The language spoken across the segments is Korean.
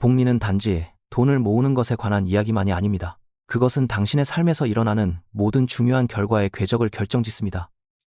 복리는 단지 돈을 모으는 것에 관한 이야기만이 아닙니다. 그것은 당신의 삶에서 일어나는 모든 중요한 결과의 궤적을 결정짓습니다.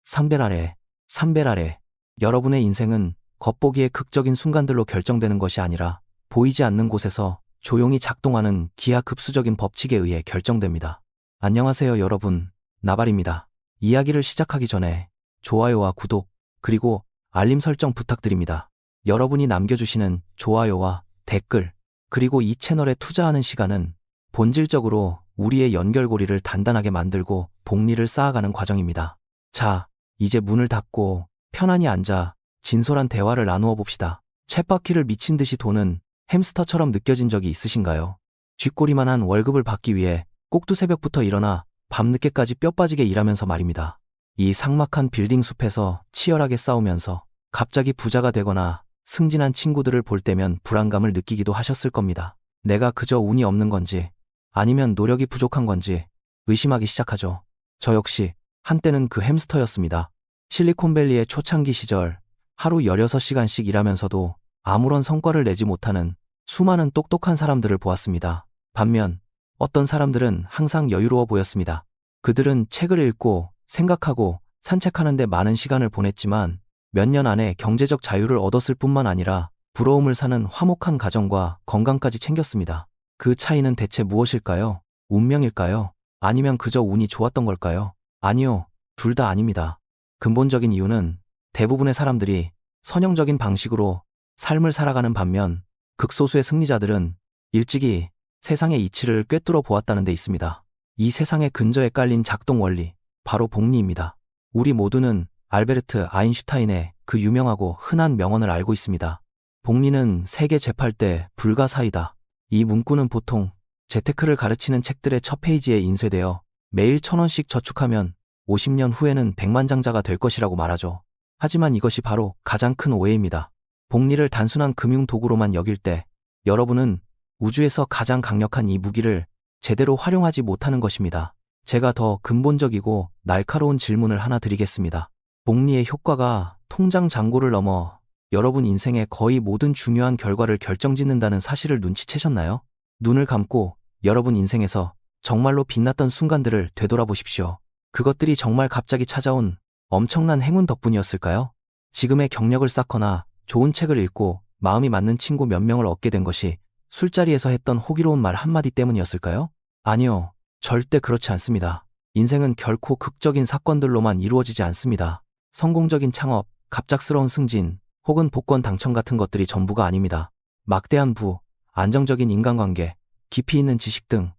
삼벨아래. 여러분의 인생은 겉보기에 극적인 순간들로 결정되는 것이 아니라 보이지 않는 곳에서 조용히 작동하는 기하급수적인 법칙에 의해 결정됩니다. 안녕하세요 여러분, 나발입니다. 이야기를 시작하기 전에 좋아요와 구독, 그리고 알림 설정 부탁드립니다. 여러분이 남겨주시는 좋아요와 댓글, 그리고 이 채널에 투자하는 시간은 본질적으로 우리의 연결고리를 단단하게 만들고 복리를 쌓아가는 과정입니다. 자, 이제 문을 닫고 편안히 앉아 진솔한 대화를 나누어 봅시다. 쳇바퀴를 미친 듯이 도는 햄스터처럼 느껴진 적이 있으신가요? 쥐꼬리만한 월급을 받기 위해 꼭두 새벽부터 일어나 밤늦게까지 뼈 빠지게 일하면서 말입니다. 이 삭막한 빌딩 숲에서 치열하게 싸우면서 갑자기 부자가 되거나 승진한 친구들을 볼 때면 불안감을 느끼기도 하셨을 겁니다. 내가 그저 운이 없는 건지 아니면 노력이 부족한 건지 의심하기 시작하죠. 저 역시 한때는 그 햄스터였습니다. 실리콘밸리의 초창기 시절 하루 16시간씩 일하면서도 아무런 성과를 내지 못하는 수많은 똑똑한 사람들을 보았습니다. 반면 어떤 사람들은 항상 여유로워 보였습니다. 그들은 책을 읽고 생각하고 산책하는 데 많은 시간을 보냈지만 몇 년 안에 경제적 자유를 얻었을 뿐만 아니라 부러움을 사는 화목한 가정과 건강까지 챙겼습니다. 그 차이는 대체 무엇일까요? 운명일까요? 아니면 그저 운이 좋았던 걸까요? 아니요, 둘 다 아닙니다. 근본적인 이유는 대부분의 사람들이 선형적인 방식으로 삶을 살아가는 반면 극소수의 승리자들은 일찍이 세상의 이치를 꿰뚫어 보았다는 데 있습니다. 이 세상의 근저에 깔린 작동 원리, 바로 복리입니다. 우리 모두는 알베르트 아인슈타인의 그 유명하고 흔한 명언을 알고 있습니다. 복리는 세계 제8대 불가사의다. 이 문구는 보통 재테크를 가르치는 책들의 첫 페이지에 인쇄되어 매일 1,000원씩 저축하면 50년 후에는 백만장자가 될 것이라고 말하죠. 하지만 이것이 바로 가장 큰 오해입니다. 복리를 단순한 금융 도구로만 여길 때 여러분은 우주에서 가장 강력한 이 무기를 제대로 활용하지 못하는 것입니다. 제가 더 근본적이고 날카로운 질문을 하나 드리겠습니다. 복리의 효과가 통장 잔고를 넘어 여러분 인생의 거의 모든 중요한 결과를 결정짓는다는 사실을 눈치채셨나요? 눈을 감고 여러분 인생에서 정말로 빛났던 순간들을 되돌아보십시오. 그것들이 정말 갑자기 찾아온 엄청난 행운 덕분이었을까요? 지금의 경력을 쌓거나 좋은 책을 읽고 마음이 맞는 친구 몇 명을 얻게 된 것이 술자리에서 했던 호기로운 말 한마디 때문이었을까요? 아니요, 절대 그렇지 않습니다. 인생은 결코 극적인 사건들로만 이루어지지 않습니다. 성공적인 창업, 갑작스러운 승진, 혹은 복권 당첨 같은 것들이 전부가 아닙니다. 막대한 부, 안정적인 인간관계, 깊이 있는 지식 등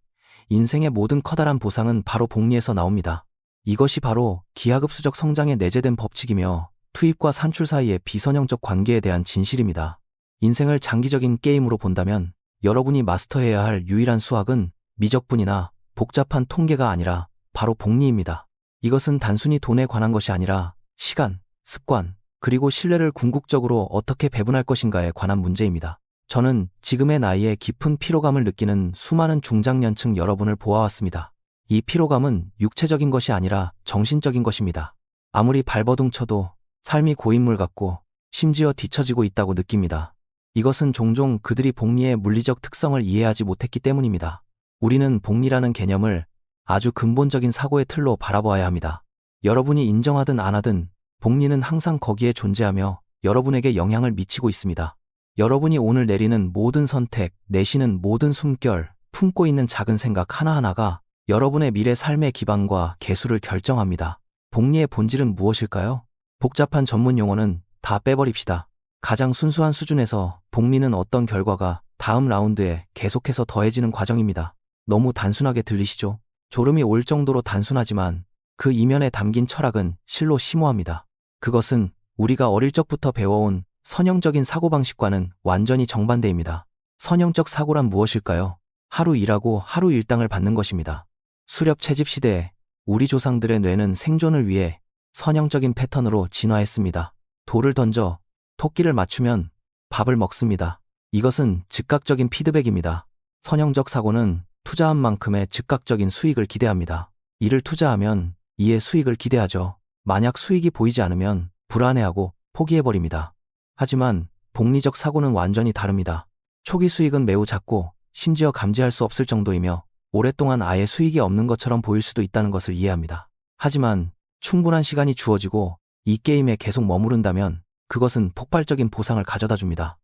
인생의 모든 커다란 보상은 바로 복리에서 나옵니다. 이것이 바로 기하급수적 성장에 내재된 법칙이며 투입과 산출 사이의 비선형적 관계에 대한 진실입니다. 인생을 장기적인 게임으로 본다면 여러분이 마스터해야 할 유일한 수학은 미적분이나 복잡한 통계가 아니라 바로 복리입니다. 이것은 단순히 돈에 관한 것이 아니라 시간, 습관, 그리고 신뢰를 궁극적으로 어떻게 배분할 것인가에 관한 문제입니다. 저는 지금의 나이에 깊은 피로감을 느끼는 수많은 중장년층 여러분을 보아왔습니다. 이 피로감은 육체적인 것이 아니라 정신적인 것입니다. 아무리 발버둥 쳐도 삶이 고인물 같고 심지어 뒤처지고 있다고 느낍니다. 이것은 종종 그들이 복리의 물리적 특성을 이해하지 못했기 때문입니다. 우리는 복리라는 개념을 아주 근본적인 사고의 틀로 바라보아야 합니다. 여러분이 인정하든 안 하든 복리는 항상 거기에 존재하며 여러분에게 영향을 미치고 있습니다. 여러분이 오늘 내리는 모든 선택, 내쉬는 모든 숨결, 품고 있는 작은 생각 하나하나가 여러분의 미래 삶의 기반과 계수를 결정합니다. 복리의 본질은 무엇일까요? 복잡한 전문 용어는 다 빼버립시다. 가장 순수한 수준에서 복리는 어떤 결과가 다음 라운드에 계속해서 더해지는 과정입니다. 너무 단순하게 들리시죠? 졸음이 올 정도로 단순하지만 그 이면에 담긴 철학은 실로 심오합니다. 그것은 우리가 어릴 적부터 배워온 선형적인 사고방식과는 완전히 정반대입니다. 선형적 사고란 무엇일까요? 하루 일하고 하루 일당을 받는 것입니다. 수렵 채집 시대에 우리 조상들의 뇌는 생존을 위해 선형적인 패턴으로 진화했습니다. 돌을 던져 토끼를 맞추면 밥을 먹습니다. 이것은 즉각적인 피드백입니다. 선형적 사고는 투자한 만큼의 즉각적인 수익을 기대합니다. 이를 투자하면 이에 수익을 기대하죠. 만약 수익이 보이지 않으면 불안해하고 포기해버립니다. 하지만 복리적 사고는 완전히 다릅니다. 초기 수익은 매우 작고 심지어 감지할 수 없을 정도이며 오랫동안 아예 수익이 없는 것처럼 보일 수도 있다는 것을 이해합니다. 하지만 충분한 시간이 주어지고 이 게임에 계속 머무른다면 그것은 폭발적인 보상을 가져다 줍니다.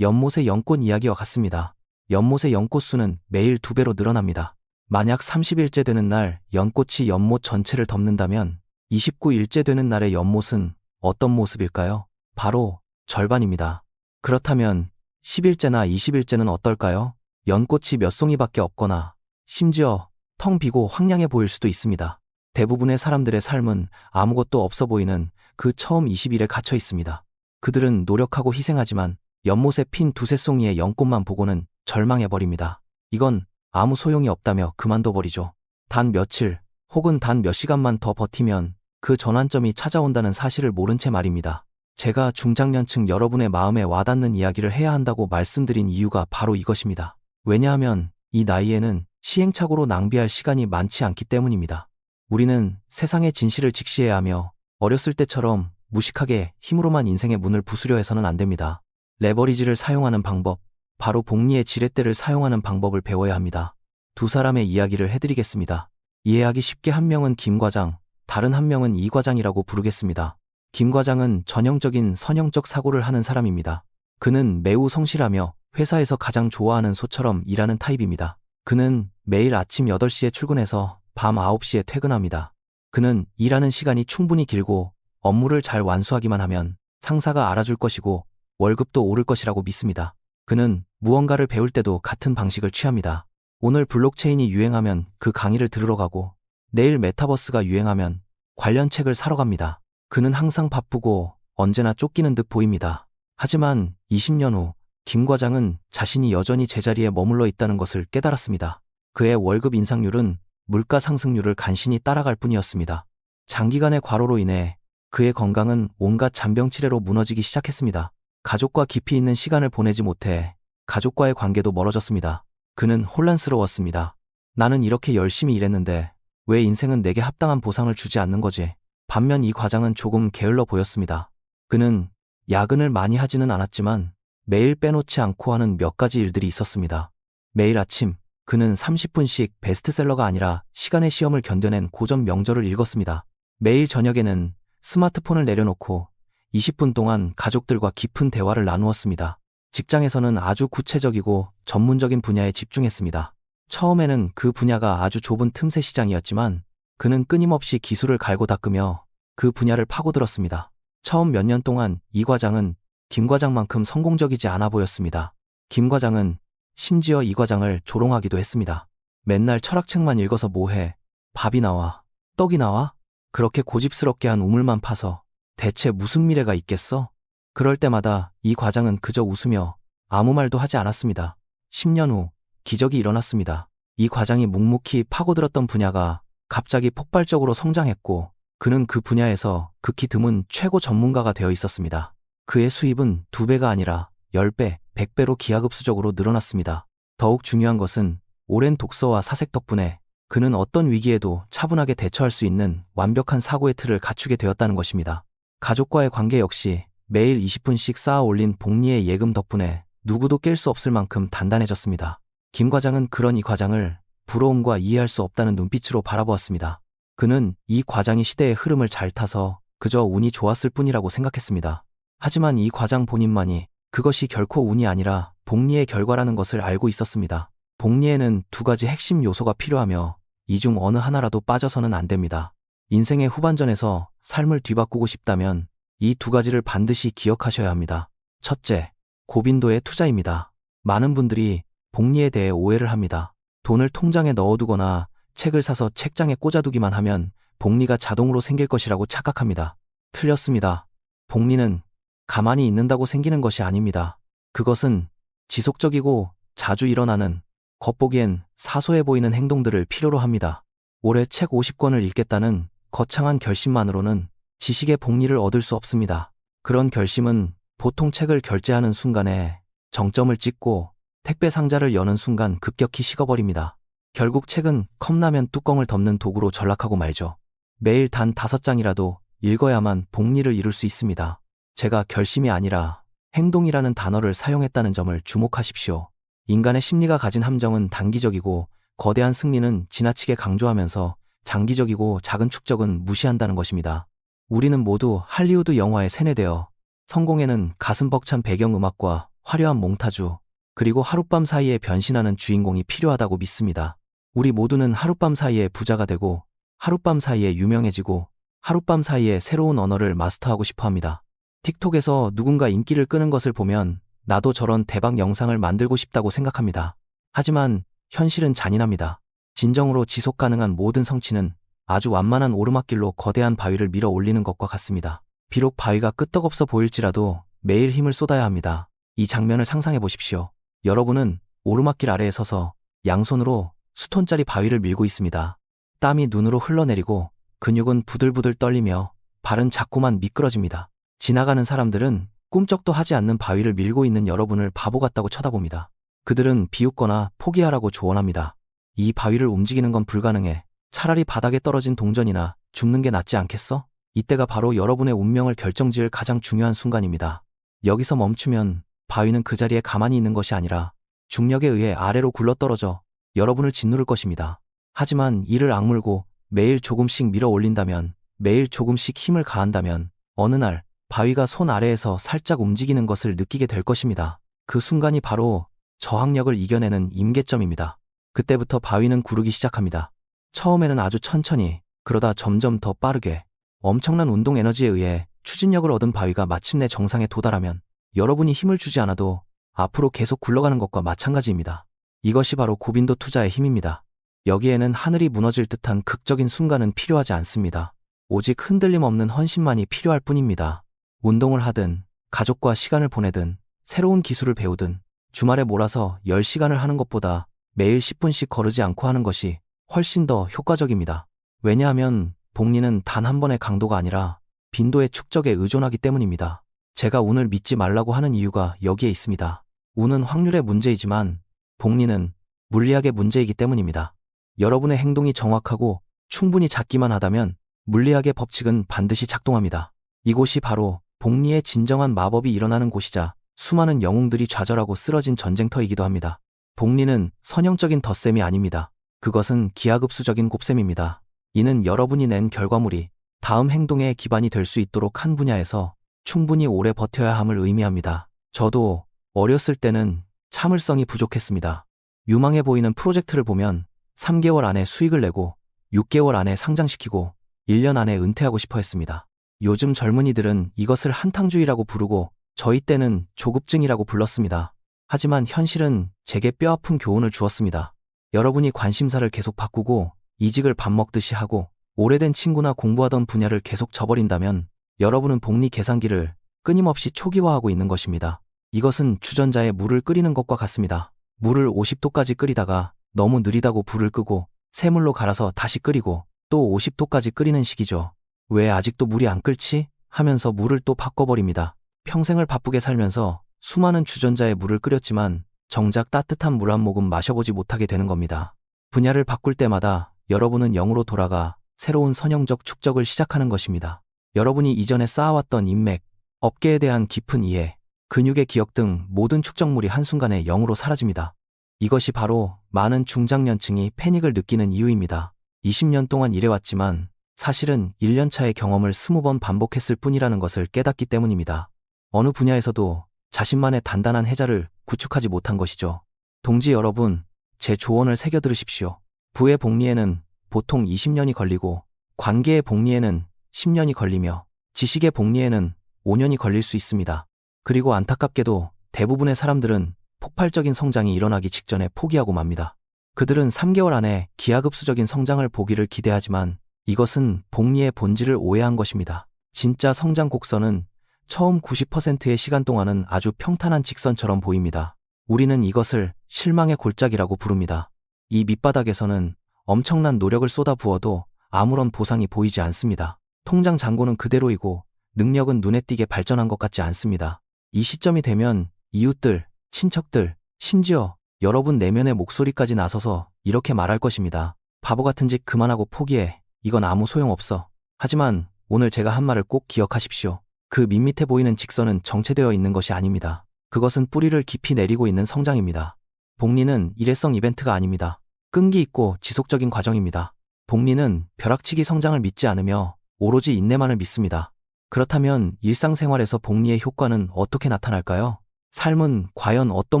연못의 연꽃 이야기와 같습니다. 연못의 연꽃 수는 매일 2배로 늘어납니다. 만약 30일째 되는 날 연꽃이 연못 전체를 덮는다면 29일째 되는 날의 연못은 어떤 모습일까요? 바로 절반입니다. 그렇다면 10일째나 20일째는 어떨까요? 연꽃이 몇 송이밖에 없거나 심지어 텅 비고 황량해 보일 수도 있습니다. 대부분의 사람들의 삶은 아무것도 없어 보이는 그 처음 20일에 갇혀 있습니다. 그들은 노력하고 희생하지만 연못에 핀 2-3송이의 연꽃만 보고는 절망해버립니다. 이건 아무 소용이 없다며 그만둬버리죠. 단 며칠 혹은 단 몇 시간만 더 버티면 그 전환점이 찾아온다는 사실을 모른 채 말입니다. 제가 중장년층 여러분의 마음에 와닿는 이야기를 해야 한다고 말씀드린 이유가 바로 이것입니다. 왜냐하면 이 나이에는 시행착오로 낭비할 시간이 많지 않기 때문입니다. 우리는 세상의 진실을 직시해야 하며 어렸을 때처럼 무식하게 힘으로만 인생의 문을 부수려 해서는 안 됩니다. 레버리지를 사용하는 방법, 바로 복리의 지렛대를 사용하는 방법을 배워야 합니다. 두 사람의 이야기를 해드리겠습니다. 이해하기 쉽게 한 명은 김 과장, 다른 한 명은 이 과장이라고 부르겠습니다. 김 과장은 전형적인 선형적 사고를 하는 사람입니다. 그는 매우 성실하며 회사에서 가장 좋아하는 소처럼 일하는 타입입니다. 그는 매일 아침 8시에 출근해서 밤 9시에 퇴근합니다. 그는 일하는 시간이 충분히 길고 업무를 잘 완수하기만 하면 상사가 알아줄 것이고 월급도 오를 것이라고 믿습니다. 그는 무언가를 배울 때도 같은 방식을 취합니다. 오늘 블록체인이 유행하면 그 강의를 들으러 가고 내일 메타버스가 유행하면 관련 책을 사러 갑니다. 그는 항상 바쁘고 언제나 쫓기는 듯 보입니다. 하지만 20년 후 김 과장은 자신이 여전히 제자리에 머물러 있다는 것을 깨달았습니다. 그의 월급 인상률은 물가 상승률을 간신히 따라갈 뿐이었습니다. 장기간의 과로로 인해 그의 건강은 온갖 잔병치레로 무너지기 시작했습니다. 가족과 깊이 있는 시간을 보내지 못해 가족과의 관계도 멀어졌습니다. 그는 혼란스러웠습니다. 나는 이렇게 열심히 일했는데 왜 인생은 내게 합당한 보상을 주지 않는 거지? 반면 이 과장은 조금 게을러 보였습니다. 그는 야근을 많이 하지는 않았지만 매일 빼놓지 않고 하는 몇 가지 일들이 있었습니다. 매일 아침 그는 30분씩 베스트셀러가 아니라 시간의 시험을 견뎌낸 고전 명저를 읽었습니다. 매일 저녁에는 스마트폰을 내려놓고 20분 동안 가족들과 깊은 대화를 나누었습니다. 직장에서는 아주 구체적이고 전문적인 분야에 집중했습니다. 처음에는 그 분야가 아주 좁은 틈새 시장이었지만 그는 끊임없이 기술을 갈고 닦으며 그 분야를 파고들었습니다. 처음 몇 년 동안 이 과장은 김 과장만큼 성공적이지 않아 보였습니다. 김 과장은 심지어 이 과장을 조롱하기도 했습니다. 맨날 철학책만 읽어서 뭐해? 밥이 나와? 떡이 나와? 그렇게 고집스럽게 한 우물만 파서 대체 무슨 미래가 있겠어? 그럴 때마다 이 과장은 그저 웃으며 아무 말도 하지 않았습니다. 10년 후 기적이 일어났습니다. 이 과장이 묵묵히 파고들었던 분야가 갑자기 폭발적으로 성장했고 그는 그 분야에서 극히 드문 최고 전문가가 되어 있었습니다. 그의 수입은 2배가 아니라 10배, 100배로 기하급수적으로 늘어났습니다. 더욱 중요한 것은 오랜 독서와 사색 덕분에 그는 어떤 위기에도 차분하게 대처할 수 있는 완벽한 사고의 틀을 갖추게 되었다는 것입니다. 가족과의 관계 역시 매일 20분씩 쌓아 올린 복리의 예금 덕분에 누구도 깰 수 없을 만큼 단단해졌습니다. 김 과장은 그런 이 과장을 부러움과 이해할 수 없다는 눈빛으로 바라보았습니다. 그는 이 과장이 시대의 흐름을 잘 타서 그저 운이 좋았을 뿐이라고 생각했습니다. 하지만 이 과장 본인만이 그것이 결코 운이 아니라 복리의 결과라는 것을 알고 있었습니다. 복리에는 2가지 핵심 요소가 필요하며 이 중 어느 하나라도 빠져서는 안 됩니다. 인생의 후반전에서 삶을 뒤바꾸고 싶다면 이 2가지를 반드시 기억하셔야 합니다. 첫째, 고빈도의 투자입니다. 많은 분들이 복리에 대해 오해를 합니다. 돈을 통장에 넣어두거나 책을 사서 책장에 꽂아두기만 하면 복리가 자동으로 생길 것이라고 착각합니다. 틀렸습니다. 복리는 가만히 있는다고 생기는 것이 아닙니다. 그것은 지속적이고 자주 일어나는 겉보기엔 사소해 보이는 행동들을 필요로 합니다. 올해 책 50권을 읽겠다는 거창한 결심만으로는 지식의 복리를 얻을 수 없습니다. 그런 결심은 보통 책을 결제하는 순간에 정점을 찍고 택배 상자를 여는 순간 급격히 식어버립니다. 결국 책은 컵라면 뚜껑을 덮는 도구로 전락하고 말죠. 매일 단 5장이라도 읽어야만 복리를 이룰 수 있습니다. 제가 결심이 아니라 행동이라는 단어를 사용했다는 점을 주목하십시오. 인간의 심리가 가진 함정은 단기적이고 거대한 승리는 지나치게 강조하면서 장기적이고 작은 축적은 무시한다는 것입니다. 우리는 모두 할리우드 영화에 세뇌되어 성공에는 가슴 벅찬 배경음악과 화려한 몽타주, 그리고 하룻밤 사이에 변신하는 주인공이 필요하다고 믿습니다. 우리 모두는 하룻밤 사이에 부자가 되고 하룻밤 사이에 유명해지고 하룻밤 사이에 새로운 언어를 마스터하고 싶어 합니다. 틱톡에서 누군가 인기를 끄는 것을 보면 나도 저런 대박 영상을 만들고 싶다고 생각합니다. 하지만 현실은 잔인합니다. 진정으로 지속 가능한 모든 성취는 아주 완만한 오르막길로 거대한 바위를 밀어 올리는 것과 같습니다. 비록 바위가 끄떡없어 보일지라도 매일 힘을 쏟아야 합니다. 이 장면을 상상해 보십시오. 여러분은 오르막길 아래에 서서 양손으로 수톤짜리 바위를 밀고 있습니다. 땀이 눈으로 흘러내리고 근육은 부들부들 떨리며 발은 자꾸만 미끄러집니다. 지나가는 사람들은 꿈쩍도 하지 않는 바위를 밀고 있는 여러분을 바보 같다고 쳐다봅니다. 그들은 비웃거나 포기하라고 조언합니다. 이 바위를 움직이는 건 불가능해. 차라리 바닥에 떨어진 동전이나 줍는 게 낫지 않겠어? 이때가 바로 여러분의 운명을 결정지을 가장 중요한 순간입니다. 여기서 멈추면 바위는 그 자리에 가만히 있는 것이 아니라 중력에 의해 아래로 굴러떨어져 여러분을 짓누를 것입니다. 하지만 이를 악물고 매일 조금씩 밀어 올린다면, 매일 조금씩 힘을 가한다면 어느 날 바위가 손 아래에서 살짝 움직이는 것을 느끼게 될 것입니다. 그 순간이 바로 저항력을 이겨내는 임계점입니다. 그때부터 바위는 구르기 시작합니다. 처음에는 아주 천천히, 그러다 점점 더 빠르게, 엄청난 운동 에너지에 의해 추진력을 얻은 바위가 마침내 정상에 도달하면 여러분이 힘을 주지 않아도 앞으로 계속 굴러가는 것과 마찬가지입니다. 이것이 바로 고빈도 투자의 힘입니다. 여기에는 하늘이 무너질 듯한 극적인 순간은 필요하지 않습니다. 오직 흔들림 없는 헌신만이 필요할 뿐입니다. 운동을 하든, 가족과 시간을 보내든, 새로운 기술을 배우든, 주말에 몰아서 10시간을 하는 것보다 매일 10분씩 거르지 않고 하는 것이 훨씬 더 효과적입니다. 왜냐하면 복리는 단 한 번의 강도가 아니라 빈도의 축적에 의존하기 때문입니다. 제가 운을 믿지 말라고 하는 이유가 여기에 있습니다. 운은 확률의 문제이지만 복리는 물리학의 문제이기 때문입니다. 여러분의 행동이 정확하고 충분히 작기만 하다면 물리학의 법칙은 반드시 작동합니다. 이곳이 바로 복리의 진정한 마법이 일어나는 곳이자 수많은 영웅들이 좌절하고 쓰러진 전쟁터이기도 합니다. 복리는 선형적인 덧셈이 아닙니다. 그것은 기하급수적인 곱셈입니다. 이는 여러분이 낸 결과물이 다음 행동의 기반이 될 수 있도록 한 분야에서 충분히 오래 버텨야 함을 의미합니다. 저도 어렸을 때는 참을성이 부족했습니다. 유망해 보이는 프로젝트를 보면 3개월 안에 수익을 내고 6개월 안에 상장시키고 1년 안에 은퇴하고 싶어 했습니다. 요즘 젊은이들은 이것을 한탕주의라고 부르고 저희 때는 조급증이라고 불렀습니다. 하지만 현실은 제게 뼈아픈 교훈을 주었습니다. 여러분이 관심사를 계속 바꾸고 이직을 밥 먹듯이 하고 오래된 친구나 공부하던 분야를 계속 저버린다면 여러분은 복리 계산기를 끊임없이 초기화하고 있는 것입니다. 이것은 주전자에 물을 끓이는 것과 같습니다. 물을 50도까지 끓이다가 너무 느리다고 불을 끄고 새물로 갈아서 다시 끓이고 또 50도까지 끓이는 식이죠. 왜 아직도 물이 안 끓지? 하면서 물을 또 바꿔버립니다. 평생을 바쁘게 살면서 수많은 주전자에 물을 끓였지만 정작 따뜻한 물 한 모금 마셔보지 못하게 되는 겁니다. 분야를 바꿀 때마다 여러분은 0으로 돌아가 새로운 선형적 축적을 시작하는 것입니다. 여러분이 이전에 쌓아왔던 인맥, 업계에 대한 깊은 이해, 근육의 기억 등 모든 축적물이 한순간에 0으로 사라집니다. 이것이 바로 많은 중장년층이 패닉을 느끼는 이유입니다. 20년 동안 일해왔지만 사실은 1년차의 경험을 20번 반복했을 뿐이라는 것을 깨닫기 때문입니다. 어느 분야에서도 자신만의 단단한 해자를 구축하지 못한 것이죠. 동지 여러분, 제 조언을 새겨 들으십시오. 부의 복리에는 보통 20년이 걸리고 관계의 복리에는 10년이 걸리며 지식의 복리에는 5년이 걸릴 수 있습니다. 그리고 안타깝게도 대부분의 사람들은 폭발적인 성장이 일어나기 직전에 포기하고 맙니다. 그들은 3개월 안에 기하급수적인 성장을 보기를 기대하지만 이것은 복리의 본질을 오해한 것입니다. 진짜 성장 곡선은 처음 90%의 시간 동안은 아주 평탄한 직선처럼 보입니다. 우리는 이것을 실망의 골짜기라고 부릅니다. 이 밑바닥에서는 엄청난 노력을 쏟아 부어도 아무런 보상이 보이지 않습니다. 통장 잔고는 그대로이고 능력은 눈에 띄게 발전한 것 같지 않습니다. 이 시점이 되면 이웃들, 친척들, 심지어 여러분 내면의 목소리까지 나서서 이렇게 말할 것입니다. 바보 같은 짓 그만하고 포기해. 이건 아무 소용없어. 하지만 오늘 제가 한 말을 꼭 기억하십시오. 그 밋밋해 보이는 직선은 정체되어 있는 것이 아닙니다. 그것은 뿌리를 깊이 내리고 있는 성장입니다. 복리는 일회성 이벤트가 아닙니다. 끈기 있고 지속적인 과정입니다. 복리는 벼락치기 성장을 믿지 않으며 오로지 인내만을 믿습니다. 그렇다면 일상생활에서 복리의 효과는 어떻게 나타날까요? 삶은 과연 어떤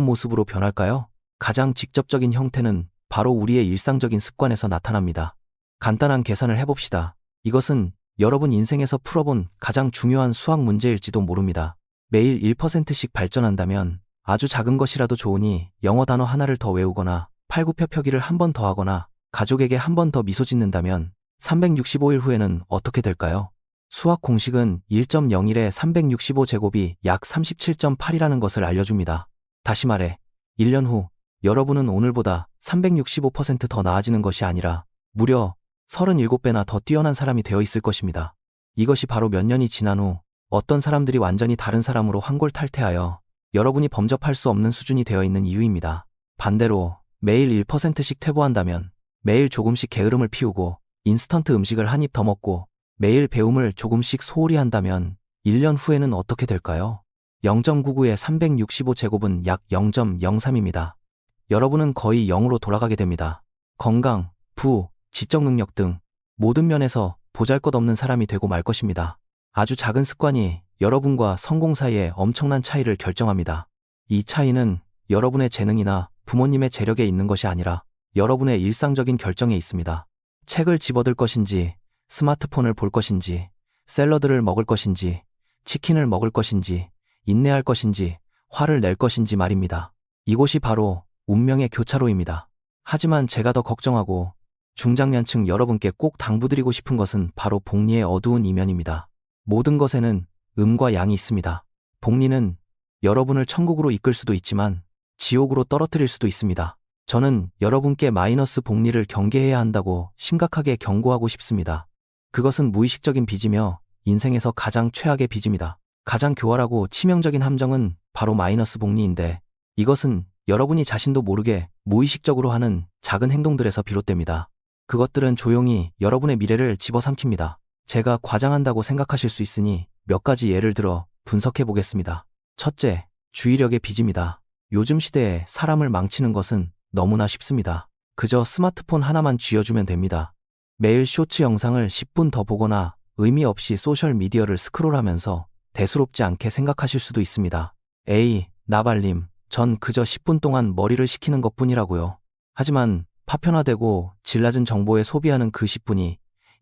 모습으로 변할까요? 가장 직접적인 형태는 바로 우리의 일상적인 습관에서 나타납니다. 간단한 계산을 해봅시다. 이것은 여러분 인생에서 풀어본 가장 중요한 수학 문제일지도 모릅니다. 매일 1%씩 발전한다면 아주 작은 것이라도 좋으니 영어 단어 하나를 더 외우거나 팔굽혀펴기를 한 번 더 하거나 가족에게 한 번 더 미소 짓는다면 365일 후에는 어떻게 될까요? 수학 공식은 1.01의 365제곱이 약 37.8이라는 것을 알려줍니다. 다시 말해 1년 후 여러분은 오늘보다 365% 더 나아지는 것이 아니라 무려 37배나 더 뛰어난 사람이 되어 있을 것입니다. 이것이 바로 몇 년이 지난 후 어떤 사람들이 완전히 다른 사람으로 환골탈태하여 여러분이 범접할 수 없는 수준이 되어 있는 이유입니다. 반대로 매일 1%씩 퇴보한다면 매일 조금씩 게으름을 피우고 인스턴트 음식을 한 입 더 먹고 매일 배움을 조금씩 소홀히 한다면 1년 후에는 어떻게 될까요? 0.99의 365제곱은 약 0.03입니다. 여러분은 거의 0으로 돌아가게 됩니다. 건강, 부, 지적 능력 등 모든 면에서 보잘것없는 사람이 되고 말 것입니다. 아주 작은 습관이 여러분과 성공 사이에 엄청난 차이를 결정합니다. 이 차이는 여러분의 재능이나 부모님의 재력에 있는 것이 아니라 여러분의 일상적인 결정에 있습니다. 책을 집어들 것인지, 스마트폰을 볼 것인지, 샐러드를 먹을 것인지, 치킨을 먹을 것인지, 인내할 것인지, 화를 낼 것인지 말입니다. 이곳이 바로 운명의 교차로입니다. 하지만 제가 더 걱정하고 중장년층 여러분께 꼭 당부드리고 싶은 것은 바로 복리의 어두운 이면입니다. 모든 것에는 음과 양이 있습니다. 복리는 여러분을 천국으로 이끌 수도 있지만 지옥으로 떨어뜨릴 수도 있습니다. 저는 여러분께 마이너스 복리를 경계해야 한다고 심각하게 경고하고 싶습니다. 그것은 무의식적인 빚이며 인생에서 가장 최악의 빚입니다. 가장 교활하고 치명적인 함정은 바로 마이너스 복리인데 이것은 여러분이 자신도 모르게 무의식적으로 하는 작은 행동들에서 비롯됩니다. 그것들은 조용히 여러분의 미래를 집어삼킵니다. 제가 과장한다고 생각하실 수 있으니 몇 가지 예를 들어 분석해 보겠습니다. 첫째, 주의력의 빚입니다. 요즘 시대에 사람을 망치는 것은 너무나 쉽습니다. 그저 스마트폰 하나만 쥐어주면 됩니다. 매일 쇼츠 영상을 10분 더 보거나 의미 없이 소셜미디어를 스크롤하면서 대수롭지 않게 생각하실 수도 있습니다. 에이, 나발님, 전 그저 10분 동안 머리를 식히는 것뿐이라고요. 하지만 파편화되고 질 낮은 정보에 소비하는 그 10분이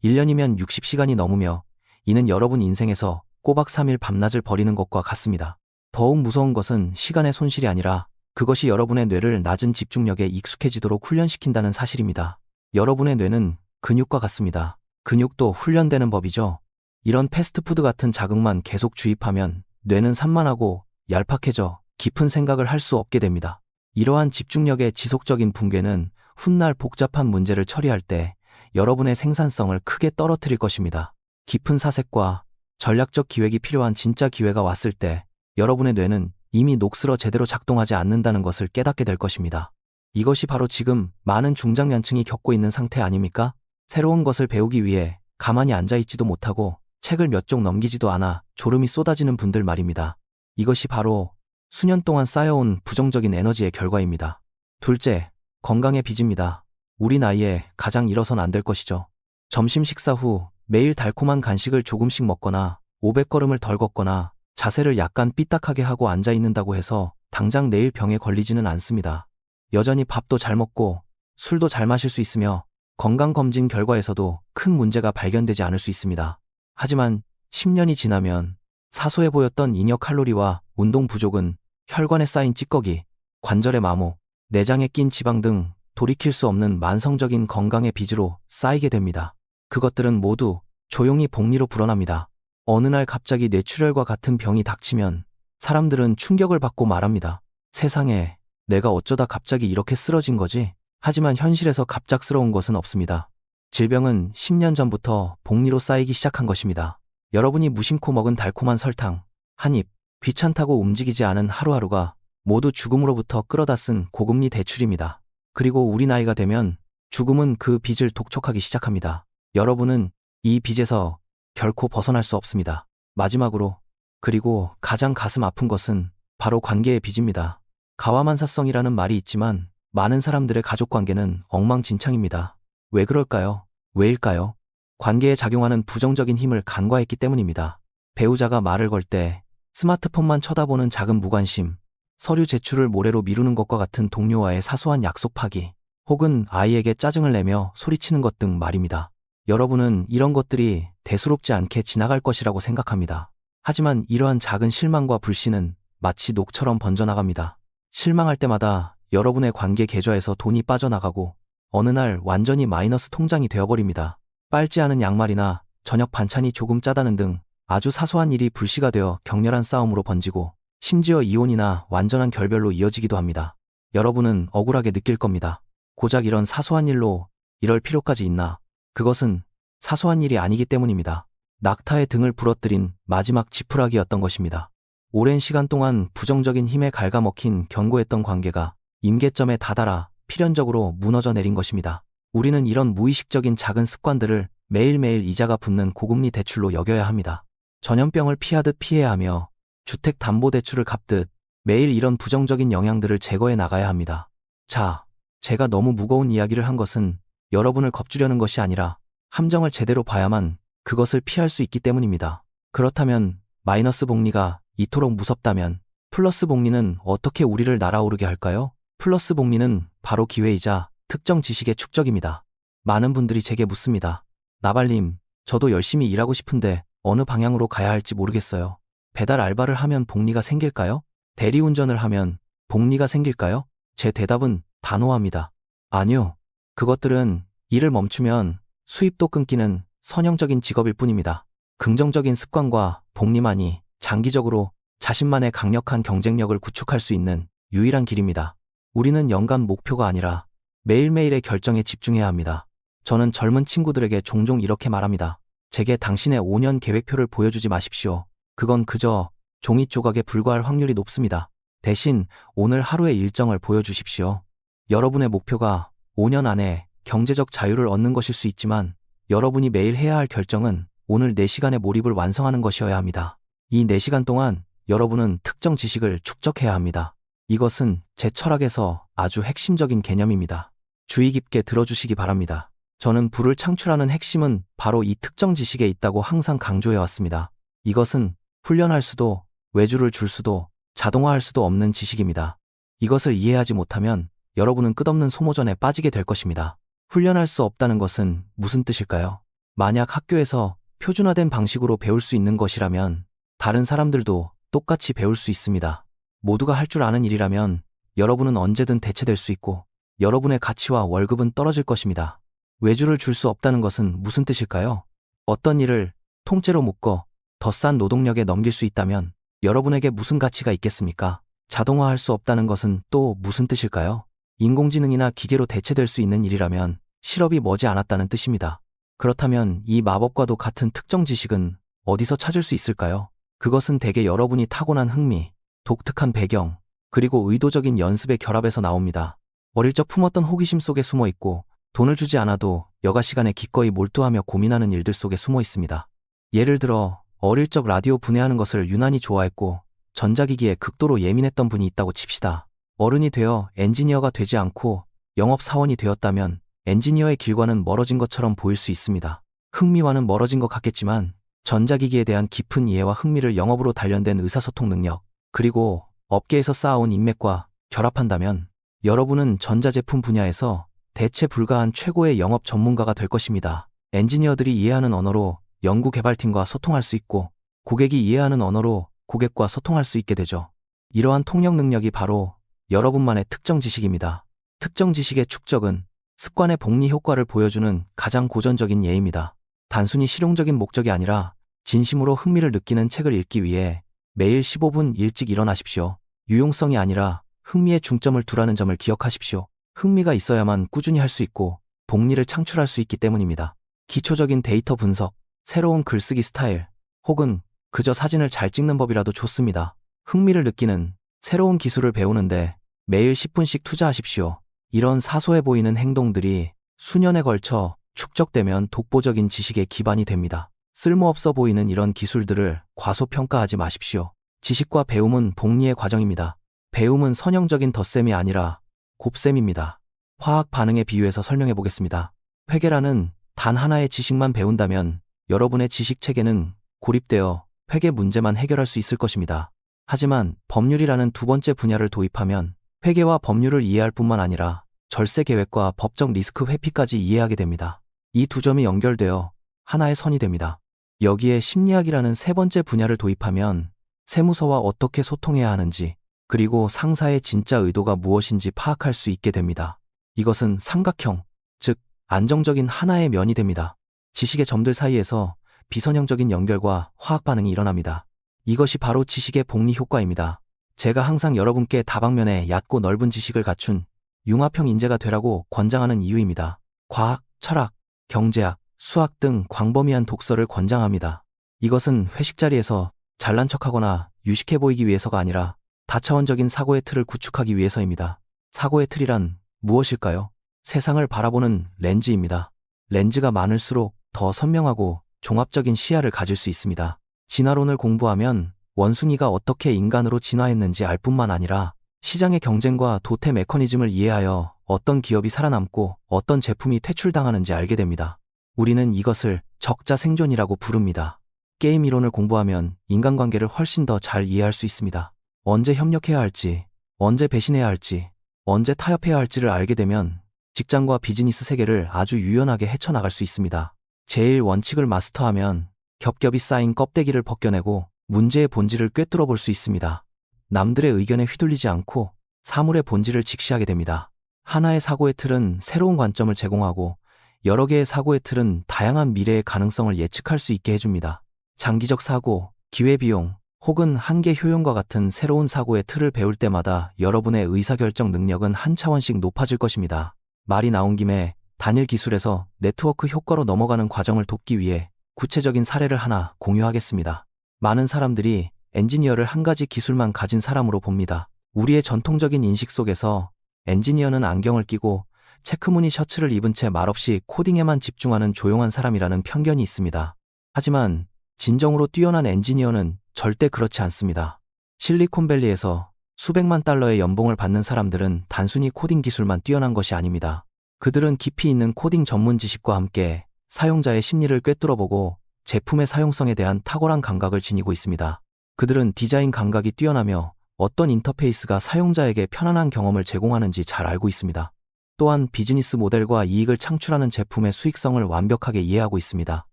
1년이면 60시간이 넘으며 이는 여러분 인생에서 꼬박 3일 밤낮을 버리는 것과 같습니다. 더욱 무서운 것은 시간의 손실이 아니라 그것이 여러분의 뇌를 낮은 집중력에 익숙해지도록 훈련시킨다는 사실입니다. 여러분의 뇌는 근육과 같습니다. 근육도 훈련되는 법이죠. 이런 패스트푸드 같은 자극만 계속 주입하면 뇌는 산만하고 얄팍해져 깊은 생각을 할 수 없게 됩니다. 이러한 집중력의 지속적인 붕괴는 훗날 복잡한 문제를 처리할 때 여러분의 생산성을 크게 떨어뜨릴 것입니다. 깊은 사색과 전략적 기획이 필요한 진짜 기회가 왔을 때 여러분의 뇌는 이미 녹슬어 제대로 작동하지 않는다는 것을 깨닫게 될 것입니다. 이것이 바로 지금 많은 중장년층이 겪고 있는 상태 아닙니까? 새로운 것을 배우기 위해 가만히 앉아있지도 못하고 책을 몇 쪽 넘기지도 않아 졸음이 쏟아지는 분들 말입니다. 이것이 바로 수년 동안 쌓여온 부정적인 에너지의 결과입니다. 둘째, 건강의 빚입니다. 우리 나이에 가장 잃어선 안 될 것이죠. 점심 식사 후 매일 달콤한 간식을 조금씩 먹거나 500걸음을 덜 걷거나 자세를 약간 삐딱하게 하고 앉아있는다고 해서 당장 내일 병에 걸리지는 않습니다. 여전히 밥도 잘 먹고 술도 잘 마실 수 있으며 건강검진 결과에서도 큰 문제가 발견되지 않을 수 있습니다. 하지만 10년이 지나면 사소해 보였던 잉여 칼로리와 운동 부족은 혈관에 쌓인 찌꺼기, 관절의 마모, 내장에 낀 지방 등 돌이킬 수 없는 만성적인 건강의 빚으로 쌓이게 됩니다. 그것들은 모두 조용히 복리로 불어납니다. 어느 날 갑자기 뇌출혈과 같은 병이 닥치면 사람들은 충격을 받고 말합니다. 세상에, 내가 어쩌다 갑자기 이렇게 쓰러진 거지? 하지만 현실에서 갑작스러운 것은 없습니다. 질병은 10년 전부터 복리로 쌓이기 시작한 것입니다. 여러분이 무심코 먹은 달콤한 설탕, 한 입, 귀찮다고 움직이지 않은 하루하루가 모두 죽음으로부터 끌어다 쓴 고금리 대출입니다. 그리고 우리 나이가 되면 죽음은 그 빚을 독촉하기 시작합니다. 여러분은 이 빚에서 결코 벗어날 수 없습니다. 마지막으로 그리고 가장 가슴 아픈 것은 바로 관계의 빚입니다. 가와만사성이라는 말이 있지만 많은 사람들의 가족 관계는 엉망진창입니다. 왜 그럴까요? 왜일까요? 관계에 작용하는 부정적인 힘을 간과했기 때문입니다. 배우자가 말을 걸 때 스마트폰만 쳐다보는 작은 무관심, 서류 제출을 모래로 미루는 것과 같은 동료와의 사소한 약속 파기, 혹은 아이에게 짜증을 내며 소리치는 것 등 말입니다. 여러분은 이런 것들이 대수롭지 않게 지나갈 것이라고 생각합니다. 하지만 이러한 작은 실망과 불신은 마치 녹처럼 번져나갑니다. 실망할 때마다 여러분의 관계 계좌에서 돈이 빠져나가고 어느 날 완전히 마이너스 통장이 되어버립니다. 빨지 않은 양말이나 저녁 반찬이 조금 짜다는 등 아주 사소한 일이 불씨가 되어 격렬한 싸움으로 번지고 심지어 이혼이나 완전한 결별로 이어지기도 합니다. 여러분은 억울하게 느낄 겁니다. 고작 이런 사소한 일로 이럴 필요까지 있나? 그것은 사소한 일이 아니기 때문입니다. 낙타의 등을 부러뜨린 마지막 지푸라기였던 것입니다. 오랜 시간 동안 부정적인 힘에 갉아먹힌 견고했던 관계가 임계점에 다다라 필연적으로 무너져 내린 것입니다. 우리는 이런 무의식적인 작은 습관들을 매일매일 이자가 붙는 고금리 대출로 여겨야 합니다. 전염병을 피하듯 피해야 하며 주택담보대출을 갚듯 매일 이런 부정적인 영향들을 제거해 나가야 합니다. 자, 제가 너무 무거운 이야기를 한 것은 여러분을 겁주려는 것이 아니라 함정을 제대로 봐야만 그것을 피할 수 있기 때문입니다. 그렇다면 마이너스 복리가 이토록 무섭다면 플러스 복리는 어떻게 우리를 날아오르게 할까요? 플러스 복리는 바로 기회이자 특정 지식의 축적입니다. 많은 분들이 제게 묻습니다. 나발님, 저도 열심히 일하고 싶은데 어느 방향으로 가야 할지 모르겠어요. 배달 알바를 하면 복리가 생길까요? 대리운전을 하면 복리가 생길까요? 제 대답은 단호합니다. 아니요. 그것들은 일을 멈추면 수입도 끊기는 선형적인 직업일 뿐입니다. 긍정적인 습관과 복리만이 장기적으로 자신만의 강력한 경쟁력을 구축할 수 있는 유일한 길입니다. 우리는 연간 목표가 아니라 매일매일의 결정에 집중해야 합니다. 저는 젊은 친구들에게 종종 이렇게 말합니다. 제게 당신의 5년 계획표를 보여주지 마십시오. 그건 그저 종이 조각에 불과할 확률이 높습니다. 대신 오늘 하루의 일정을 보여주십시오. 여러분의 목표가 5년 안에 경제적 자유를 얻는 것일 수 있지만 여러분이 매일 해야 할 결정은 오늘 4시간의 몰입을 완성하는 것이어야 합니다. 이 4시간 동안 여러분은 특정 지식을 축적해야 합니다. 이것은 제 철학에서 아주 핵심적인 개념입니다. 주의 깊게 들어주시기 바랍니다. 저는 부를 창출하는 핵심은 바로 이 특정 지식에 있다고 항상 강조해왔습니다. 이것은 훈련할 수도, 외주를 줄 수도, 자동화할 수도 없는 지식입니다. 이것을 이해하지 못하면 여러분은 끝없는 소모전에 빠지게 될 것입니다. 훈련할 수 없다는 것은 무슨 뜻일까요? 만약 학교에서 표준화된 방식으로 배울 수 있는 것이라면 다른 사람들도 똑같이 배울 수 있습니다. 모두가 할 줄 아는 일이라면 여러분은 언제든 대체될 수 있고 여러분의 가치와 월급은 떨어질 것입니다. 외주를 줄 수 없다는 것은 무슨 뜻일까요? 어떤 일을 통째로 묶어 더 싼 노동력에 넘길 수 있다면 여러분에게 무슨 가치가 있겠습니까? 자동화할 수 없다는 것은 또 무슨 뜻일까요? 인공지능이나 기계로 대체될 수 있는 일이라면 실업이 머지 않았다는 뜻입니다. 그렇다면 이 마법과도 같은 특정 지식은 어디서 찾을 수 있을까요? 그것은 대개 여러분이 타고난 흥미, 독특한 배경, 그리고 의도적인 연습의 결합에서 나옵니다. 어릴 적 품었던 호기심 속에 숨어 있고 돈을 주지 않아도 여가 시간에 기꺼이 몰두하며 고민하는 일들 속에 숨어 있습니다. 예를 들어 어릴 적 라디오 분해하는 것을 유난히 좋아했고 전자기기에 극도로 예민했던 분이 있다고 칩시다. 어른이 되어 엔지니어가 되지 않고 영업사원이 되었다면 엔지니어의 길과는 멀어진 것처럼 보일 수 있습니다. 흥미와는 멀어진 것 같겠지만 전자기기에 대한 깊은 이해와 흥미를 영업으로 단련된 의사소통 능력, 그리고 업계에서 쌓아온 인맥과 결합한다면 여러분은 전자제품 분야에서 대체 불가한 최고의 영업 전문가가 될 것입니다. 엔지니어들이 이해하는 언어로 연구개발팀과 소통할 수 있고 고객이 이해하는 언어로 고객과 소통할 수 있게 되죠. 이러한 통역 능력이 바로 여러분만의 특정 지식입니다. 특정 지식의 축적은 습관의 복리 효과를 보여주는 가장 고전적인 예입니다. 단순히 실용적인 목적이 아니라 진심으로 흥미를 느끼는 책을 읽기 위해 매일 15분 일찍 일어나십시오. 유용성이 아니라 흥미에 중점을 두라는 점을 기억하십시오. 흥미가 있어야만 꾸준히 할 수 있고 복리를 창출할 수 있기 때문입니다. 기초적인 데이터 분석, 새로운 글쓰기 스타일, 혹은 그저 사진을 잘 찍는 법이라도 좋습니다. 흥미를 느끼는 새로운 기술을 배우는데 매일 10분씩 투자하십시오. 이런 사소해 보이는 행동들이 수년에 걸쳐 축적되면 독보적인 지식의 기반이 됩니다. 쓸모없어 보이는 이런 기술들을 과소평가하지 마십시오. 지식과 배움은 복리의 과정입니다. 배움은 선형적인 덧셈이 아니라 곱셈입니다. 화학 반응에 비유해서 설명해 보겠습니다. 회계라는 단 하나의 지식만 배운다면 여러분의 지식 체계는 고립되어 회계 문제만 해결할 수 있을 것입니다. 하지만 법률이라는 두 번째 분야를 도입하면 회계와 법률을 이해할 뿐만 아니라 절세 계획과 법적 리스크 회피까지 이해하게 됩니다. 이 두 점이 연결되어 하나의 선이 됩니다. 여기에 심리학이라는 세 번째 분야를 도입하면 세무서와 어떻게 소통해야 하는지, 그리고 상사의 진짜 의도가 무엇인지 파악할 수 있게 됩니다. 이것은 삼각형, 즉 안정적인 하나의 면이 됩니다. 지식의 점들 사이에서 비선형적인 연결과 화학 반응이 일어납니다. 이것이 바로 지식의 복리 효과입니다. 제가 항상 여러분께 다방면에 얕고 넓은 지식을 갖춘 융합형 인재가 되라고 권장하는 이유입니다. 과학, 철학, 경제학, 수학 등 광범위한 독서를 권장합니다. 이것은 회식 자리에서 잘난 척하거나 유식해 보이기 위해서가 아니라 다차원적인 사고의 틀을 구축하기 위해서입니다. 사고의 틀이란 무엇일까요? 세상을 바라보는 렌즈입니다. 렌즈가 많을수록 더 선명하고 종합적인 시야를 가질 수 있습니다. 진화론을 공부하면 원숭이가 어떻게 인간으로 진화했는지 알 뿐만 아니라 시장의 경쟁과 도태 메커니즘을 이해하여 어떤 기업이 살아남고 어떤 제품이 퇴출당하는지 알게 됩니다. 우리는 이것을 적자 생존이라고 부릅니다. 게임 이론을 공부하면 인간관계를 훨씬 더 잘 이해할 수 있습니다. 언제 협력해야 할지, 언제 배신해야 할지, 언제 타협해야 할지를 알게 되면 직장과 비즈니스 세계를 아주 유연하게 헤쳐나갈 수 있습니다. 제일 원칙을 마스터하면 겹겹이 쌓인 껍데기를 벗겨내고 문제의 본질을 꿰뚫어 볼 수 있습니다. 남들의 의견에 휘둘리지 않고 사물의 본질을 직시하게 됩니다. 하나의 사고의 틀은 새로운 관점을 제공하고 여러 개의 사고의 틀은 다양한 미래의 가능성을 예측할 수 있게 해줍니다. 장기적 사고, 기회비용, 혹은 한계 효용과 같은 새로운 사고의 틀을 배울 때마다 여러분의 의사결정 능력은 한 차원씩 높아질 것입니다. 말이 나온 김에 단일 기술에서 네트워크 효과로 넘어가는 과정을 돕기 위해 구체적인 사례를 하나 공유하겠습니다. 많은 사람들이 엔지니어를 한 가지 기술만 가진 사람으로 봅니다. 우리의 전통적인 인식 속에서 엔지니어는 안경을 끼고 체크무늬 셔츠를 입은 채 말없이 코딩에만 집중하는 조용한 사람이라는 편견이 있습니다. 하지만 진정으로 뛰어난 엔지니어는 절대 그렇지 않습니다. 실리콘밸리에서 수백만 달러의 연봉을 받는 사람들은 단순히 코딩 기술만 뛰어난 것이 아닙니다. 그들은 깊이 있는 코딩 전문 지식과 함께 사용자의 심리를 꿰뚫어보고 제품의 사용성에 대한 탁월한 감각을 지니고 있습니다. 그들은 디자인 감각이 뛰어나며 어떤 인터페이스가 사용자에게 편안한 경험을 제공하는지 잘 알고 있습니다. 또한 비즈니스 모델과 이익을 창출하는 제품의 수익성을 완벽하게 이해하고 있습니다.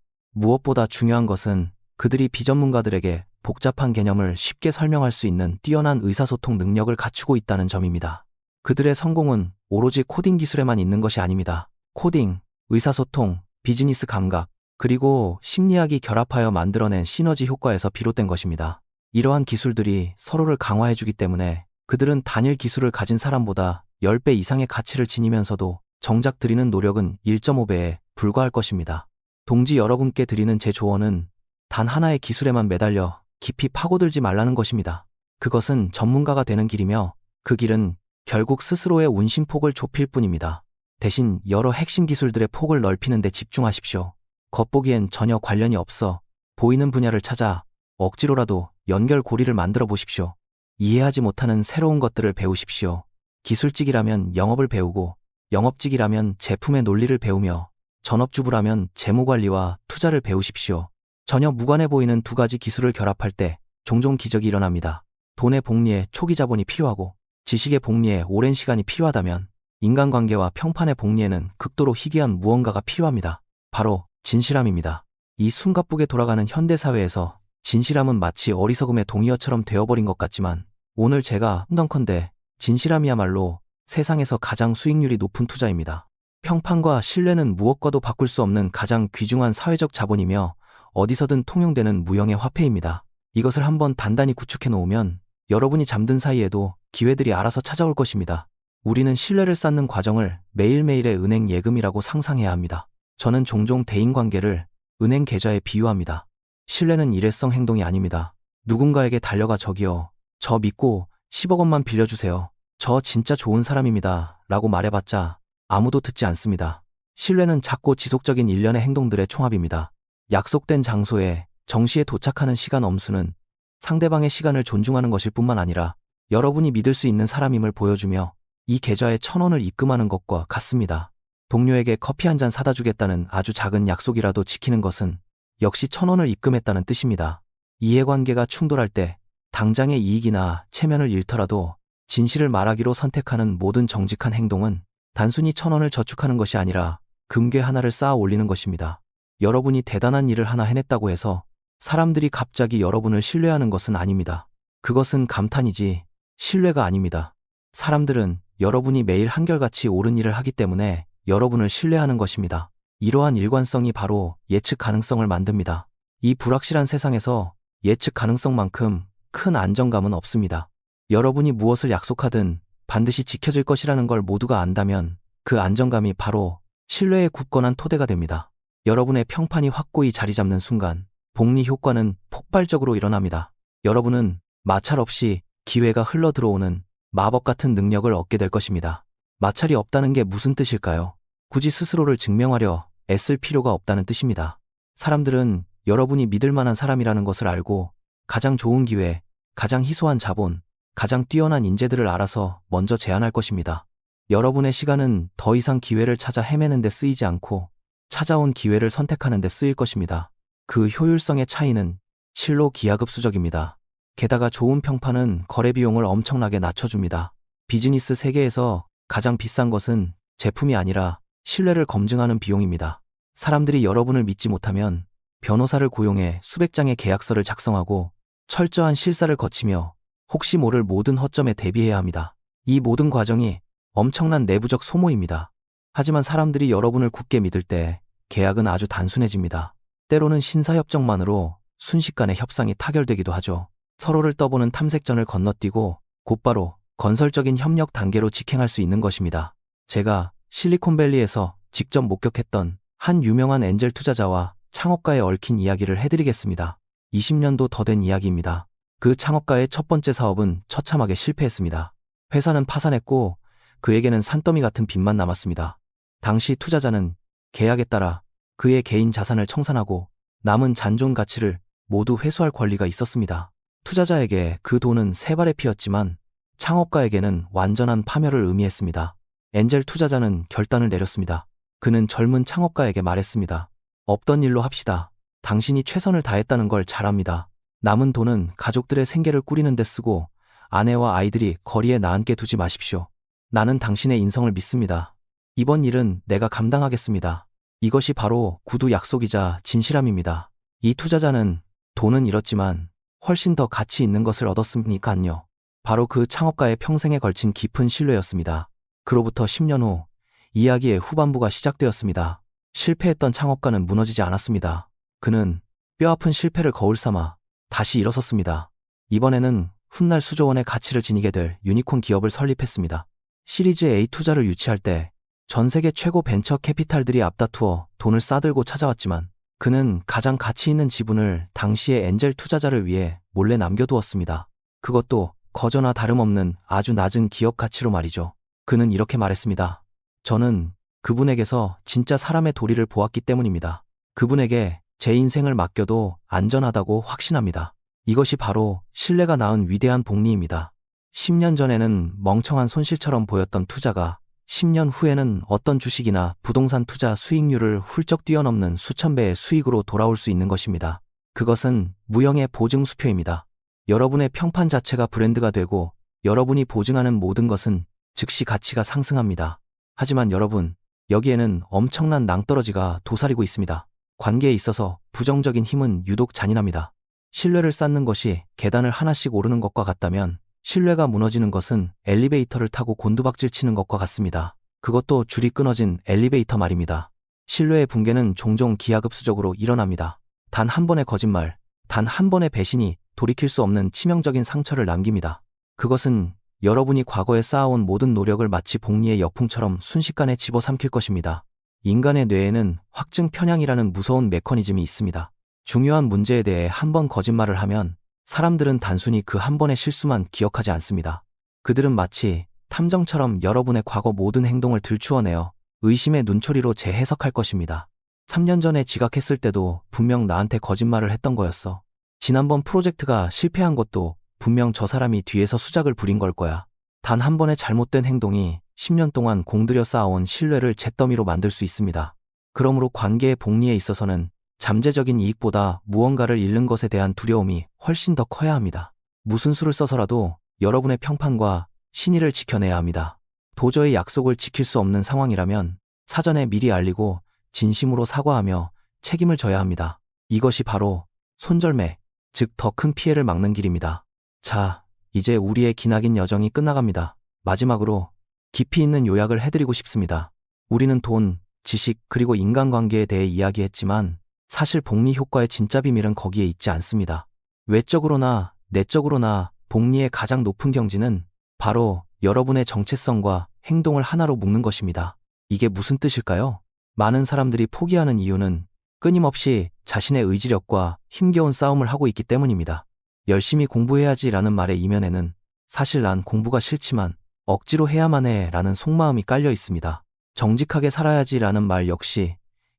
무엇보다 중요한 것은 그들이 비전문가들에게 복잡한 개념을 쉽게 설명할 수 있는 뛰어난 의사소통 능력을 갖추고 있다는 점입니다. 그들의 성공은 오로지 코딩 기술에만 있는 것이 아닙니다. 코딩, 의사소통, 비즈니스 감각, 그리고 심리학이 결합하여 만들어낸 시너지 효과에서 비롯된 것입니다. 이러한 기술들이 서로를 강화해주기 때문에 그들은 단일 기술을 가진 사람보다 10배 이상의 가치를 지니면서도 정작 들이는 노력은 1.5배에 불과할 것입니다. 동지 여러분께 드리는 제 조언은 단 하나의 기술에만 매달려 깊이 파고들지 말라는 것입니다. 그것은 전문가가 되는 길이며 그 길은 결국 스스로의 운신폭을 좁힐 뿐입니다. 대신 여러 핵심 기술들의 폭을 넓히는 데 집중하십시오. 겉보기엔 전혀 관련이 없어 보이는 분야를 찾아 억지로라도 연결고리를 만들어 보십시오. 이해하지 못하는 새로운 것들을 배우십시오. 기술직이라면 영업을 배우고 영업직이라면 제품의 논리를 배우며 전업주부라면 재무관리와 투자를 배우십시오. 전혀 무관해 보이는 두 가지 기술을 결합할 때 종종 기적이 일어납니다. 돈의 복리에 초기 자본이 필요하고 지식의 복리에 오랜 시간이 필요하다면 인간관계와 평판의 복리에는 극도로 희귀한 무언가가 필요합니다. 바로 진실함입니다. 이 숨가쁘게 돌아가는 현대사회에서 진실함은 마치 어리석음의 동의어처럼 되어버린 것 같지만 오늘 제가 흔덩컨대 진실함이야말로 세상에서 가장 수익률이 높은 투자입니다. 평판과 신뢰는 무엇과도 바꿀 수 없는 가장 귀중한 사회적 자본이며 어디서든 통용되는 무형의 화폐입니다. 이것을 한번 단단히 구축해 놓으면 여러분이 잠든 사이에도 기회들이 알아서 찾아올 것입니다. 우리는 신뢰를 쌓는 과정을 매일매일의 은행 예금이라고 상상해야 합니다. 저는 종종 대인관계를 은행 계좌에 비유합니다. 신뢰는 일회성 행동이 아닙니다. 누군가에게 달려가 저기요, 저 믿고 10억 원만 빌려주세요. 저 진짜 좋은 사람입니다. 라고 말해봤자 아무도 듣지 않습니다. 신뢰는 작고 지속적인 일련의 행동들의 총합입니다. 약속된 장소에 정시에 도착하는 시간 엄수는 상대방의 시간을 존중하는 것일 뿐만 아니라 여러분이 믿을 수 있는 사람임을 보여주며 이 계좌에 1,000원을 입금하는 것과 같습니다. 동료에게 커피 한 잔 사다 주겠다는 아주 작은 약속이라도 지키는 것은 역시 1,000원을 입금했다는 뜻입니다. 이해관계가 충돌할 때 당장의 이익이나 체면을 잃더라도 진실을 말하기로 선택하는 모든 정직한 행동은 단순히 1,000원을 저축하는 것이 아니라 금괴 하나를 쌓아 올리는 것입니다. 여러분이 대단한 일을 하나 해냈다고 해서 사람들이 갑자기 여러분을 신뢰하는 것은 아닙니다. 그것은 감탄이지 신뢰가 아닙니다. 사람들은 여러분이 매일 한결같이 옳은 일을 하기 때문에 여러분을 신뢰하는 것입니다. 이러한 일관성이 바로 예측 가능성을 만듭니다. 이 불확실한 세상에서 예측 가능성만큼 큰 안정감은 없습니다. 여러분이 무엇을 약속하든 반드시 지켜질 것이라는 걸 모두가 안다면 그 안정감이 바로 신뢰의 굳건한 토대가 됩니다. 여러분의 평판이 확고히 자리 잡는 순간 복리 효과는 폭발적으로 일어납니다. 여러분은 마찰 없이 기회가 흘러 들어오는 마법 같은 능력을 얻게 될 것입니다. 마찰이 없다는 게 무슨 뜻일까요? 굳이 스스로를 증명하려 애쓸 필요가 없다는 뜻입니다. 사람들은 여러분이 믿을 만한 사람이라는 것을 알고 가장 좋은 기회, 가장 희소한 자본, 가장 뛰어난 인재들을 알아서 먼저 제안할 것입니다. 여러분의 시간은 더 이상 기회를 찾아 헤매는 데 쓰이지 않고 찾아온 기회를 선택하는 데 쓰일 것입니다. 그 효율성의 차이는 실로 기하급수적입니다. 게다가 좋은 평판은 거래 비용을 엄청나게 낮춰줍니다. 비즈니스 세계에서 가장 비싼 것은 제품이 아니라 신뢰를 검증하는 비용입니다. 사람들이 여러분을 믿지 못하면 변호사를 고용해 수백 장의 계약서를 작성하고 철저한 실사를 거치며 혹시 모를 모든 허점에 대비해야 합니다. 이 모든 과정이 엄청난 내부적 소모입니다. 하지만 사람들이 여러분을 굳게 믿을 때 계약은 아주 단순해집니다. 때로는 신사협정만으로 순식간에 협상이 타결되기도 하죠. 서로를 떠보는 탐색전을 건너뛰고 곧바로 건설적인 협력 단계로 직행할 수 있는 것입니다. 제가 실리콘밸리에서 직접 목격했던 한 유명한 엔젤 투자자와 창업가에 얽힌 이야기를 해드리겠습니다. 20년도 더 된 이야기입니다. 그 창업가의 첫 번째 사업은 처참하게 실패했습니다. 회사는 파산했고 그에게는 산더미 같은 빚만 남았습니다. 당시 투자자는 계약에 따라 그의 개인 자산을 청산하고 남은 잔존 가치를 모두 회수할 권리가 있었습니다. 투자자에게 그 돈은 새발의 피였지만 창업가에게는 완전한 파멸을 의미했습니다. 엔젤 투자자는 결단을 내렸습니다. 그는 젊은 창업가에게 말했습니다. 없던 일로 합시다. 당신이 최선을 다했다는 걸 잘 압니다. 남은 돈은 가족들의 생계를 꾸리는 데 쓰고 아내와 아이들이 거리에 나앉게 두지 마십시오. 나는 당신의 인성을 믿습니다. 이번 일은 내가 감당하겠습니다. 이것이 바로 구두 약속이자 진실함입니다. 이 투자자는 돈은 잃었지만 훨씬 더 가치 있는 것을 얻었으니까요. 바로 그 창업가의 평생에 걸친 깊은 신뢰였습니다. 그로부터 10년 후 이야기의 후반부가 시작되었습니다. 실패했던 창업가는 무너지지 않았습니다. 그는 뼈아픈 실패를 거울 삼아 다시 일어섰습니다. 이번에는 훗날 수조 원의 가치를 지니게 될 유니콘 기업을 설립했습니다. 시리즈 A 투자를 유치할 때 전 세계 최고 벤처 캐피탈들이 앞다투어 돈을 싸들고 찾아왔지만 그는 가장 가치 있는 지분을 당시의 엔젤 투자자를 위해 몰래 남겨두었습니다. 그것도 거저나 다름없는 아주 낮은 기업 가치로 말이죠. 그는 이렇게 말했습니다. 저는 그분에게서 진짜 사람의 도리를 보았기 때문입니다. 그분에게 제 인생을 맡겨도 안전하다고 확신합니다. 이것이 바로 신뢰가 낳은 위대한 복리입니다. 10년 전에는 멍청한 손실처럼 보였던 투자가 10년 후에는 어떤 주식이나 부동산 투자 수익률을 훌쩍 뛰어넘는 수천 배의 수익으로 돌아올 수 있는 것입니다. 그것은 무형의 보증 수표입니다. 여러분의 평판 자체가 브랜드가 되고 여러분이 보증하는 모든 것은 즉시 가치가 상승합니다. 하지만 여러분, 여기에는 엄청난 낭떠러지가 도사리고 있습니다. 관계에 있어서 부정적인 힘은 유독 잔인합니다. 신뢰를 쌓는 것이 계단을 하나씩 오르는 것과 같다면 신뢰가 무너지는 것은 엘리베이터를 타고 곤두박질 치는 것과 같습니다. 그것도 줄이 끊어진 엘리베이터 말입니다. 신뢰의 붕괴는 종종 기하급수적으로 일어납니다. 단 한 번의 거짓말, 단 한 번의 배신이 돌이킬 수 없는 치명적인 상처를 남깁니다. 그것은 여러분이 과거에 쌓아온 모든 노력을 마치 복리의 역풍처럼 순식간에 집어삼킬 것입니다. 인간의 뇌에는 확증 편향이라는 무서운 메커니즘이 있습니다. 중요한 문제에 대해 한 번 거짓말을 하면 사람들은 단순히 그 한 번의 실수만 기억하지 않습니다. 그들은 마치 탐정처럼 여러분의 과거 모든 행동을 들추어내어 의심의 눈초리로 재해석할 것입니다. 3년 전에 지각했을 때도 분명 나한테 거짓말을 했던 거였어. 지난번 프로젝트가 실패한 것도 분명 저 사람이 뒤에서 수작을 부린 걸 거야. 단 한 번의 잘못된 행동이 10년 동안 공들여 쌓아온 신뢰를 잿더미로 만들 수 있습니다. 그러므로 관계의 복리에 있어서는 잠재적인 이익보다 무언가를 잃는 것에 대한 두려움이 훨씬 더 커야 합니다. 무슨 수를 써서라도 여러분의 평판과 신의를 지켜내야 합니다. 도저히 약속을 지킬 수 없는 상황이라면 사전에 미리 알리고 진심으로 사과하며 책임을 져야 합니다. 이것이 바로 손절매, 즉 더 큰 피해를 막는 길입니다. 자, 이제 우리의 기나긴 여정이 끝나갑니다. 마지막으로 깊이 있는 요약을 해드리고 싶습니다. 우리는 돈, 지식, 그리고 인간관계에 대해 이야기했지만 사실 복리 효과의 진짜 비밀은 거기에 있지 않습니다. 외적으로나 내적으로나 복리의 가장 높은 경지는 바로 여러분의 정체성과 행동을 하나로 묶는 것입니다. 이게 무슨 뜻일까요? 많은 사람들이 포기하는 이유는 끊임없이 자신의 의지력과 힘겨운 싸움을 하고 있기 때문입니다. 열심히 공부해야지라는 말의 이면에는 사실 난 공부가 싫지만 억지로 해야만 해라는 속마음이 깔려 있습니다. 정직하게 살아야지라는 말 역시